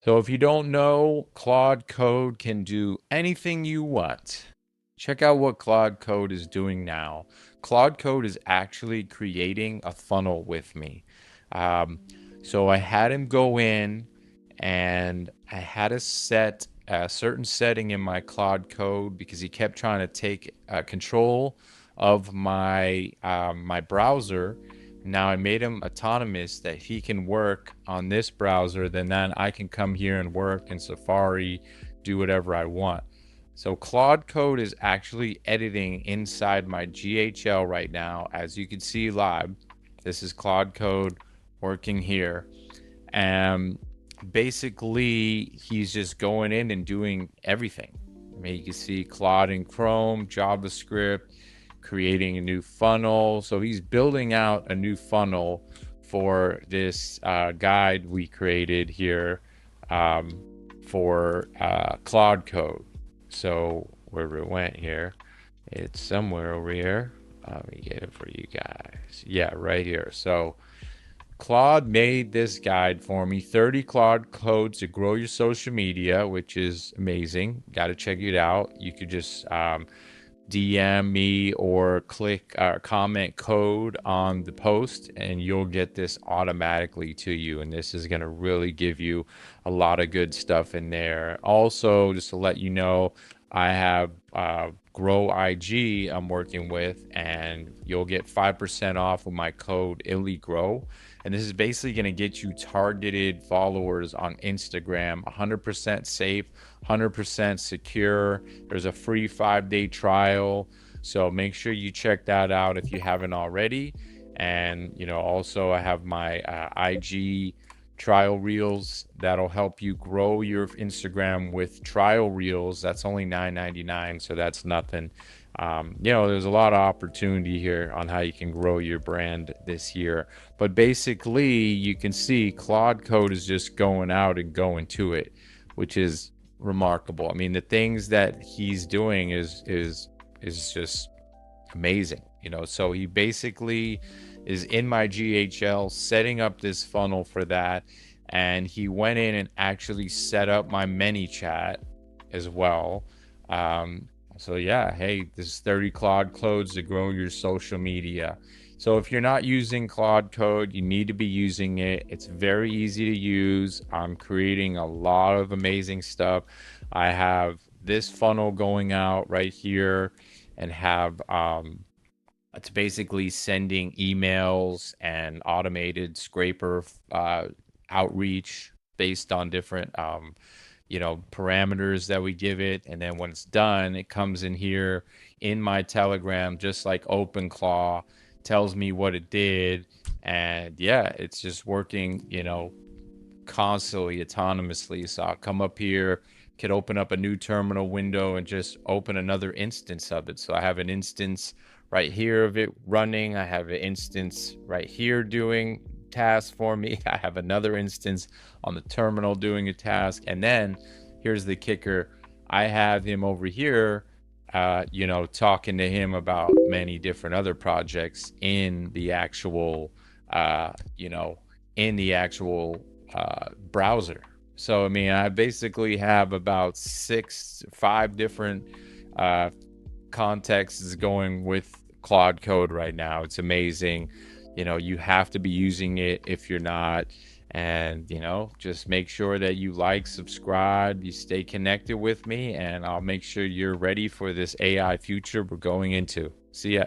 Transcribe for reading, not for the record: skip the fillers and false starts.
So if you don't know, Claude Code can do anything you want. Check out what Claude Code is doing now. Claude Code is actually creating a funnel with me. Um, so I had him go in and I had to set a certain setting in my Claude Code because he kept trying to take control of my browser. Now I made him autonomous that he can work on this browser, then I can come here and work in Safari, do whatever I want. So Claude Code is actually editing inside my GHL right now. As you can see live, this is Claude Code working here. And basically, he's just going in and doing everything. I mean, you can see Claude in Chrome, JavaScript, creating a new funnel. So he's building out a new funnel for this guide we created here um, for Claude Code. So wherever it went here, it's somewhere over here. Let me get it for you guys. Yeah, right here. So Claude made this guide for me, 30 Claude codes to grow your social media, which is amazing. Got to check it out. You could just DM me or click comment code on the post and you'll get this automatically to you. And this is going to really give you a lot of good stuff in there. Also, just to let you know, I have Grow IG I'm working with, and you'll get 5% off with my code ILLYGROW. And this is basically going to get you targeted followers on Instagram, 100% safe, 100% secure. There's a free 5-day trial. So make sure you check that out if you haven't already. And, also I have my IG trial reels that'll help you grow your Instagram with trial reels. That's only $9.99, so that's nothing. There's a lot of opportunity here on how you can grow your brand this year. But basically, you can see Claude Code is just going out and going to it, which is remarkable. I mean, the things that he's doing is just amazing. So he basically is in my GHL setting up this funnel for that, and he went in and actually set up my ManyChat as well. So yeah, hey, this is 30 Claude codes to grow your social media. So if you're not using Claude Code, you need to be using it. It's very easy to use. I'm creating a lot of amazing stuff. I have this funnel going out right here and have it's basically sending emails and automated scraper outreach based on different parameters that we give it. And then when it's done, it comes in here in my Telegram, just like OpenClaw, tells me what it did. And yeah, it's just working, constantly autonomously. So I'll come up here, could open up a new terminal window and just open another instance of it. So I have an instance right here of it running. I have an instance right here doing tasks for me. I have another instance on the terminal doing a task. And then here's the kicker. I have him over here, talking to him about many different other projects in the actual, in the actual browser. So, I mean, I basically have about 5 different uh, contexts going with Claude Code right now. It's amazing. You have to be using it if you're not. And, just make sure that you like, subscribe, you stay connected with me, and I'll make sure you're ready for this AI future we're going into. See ya.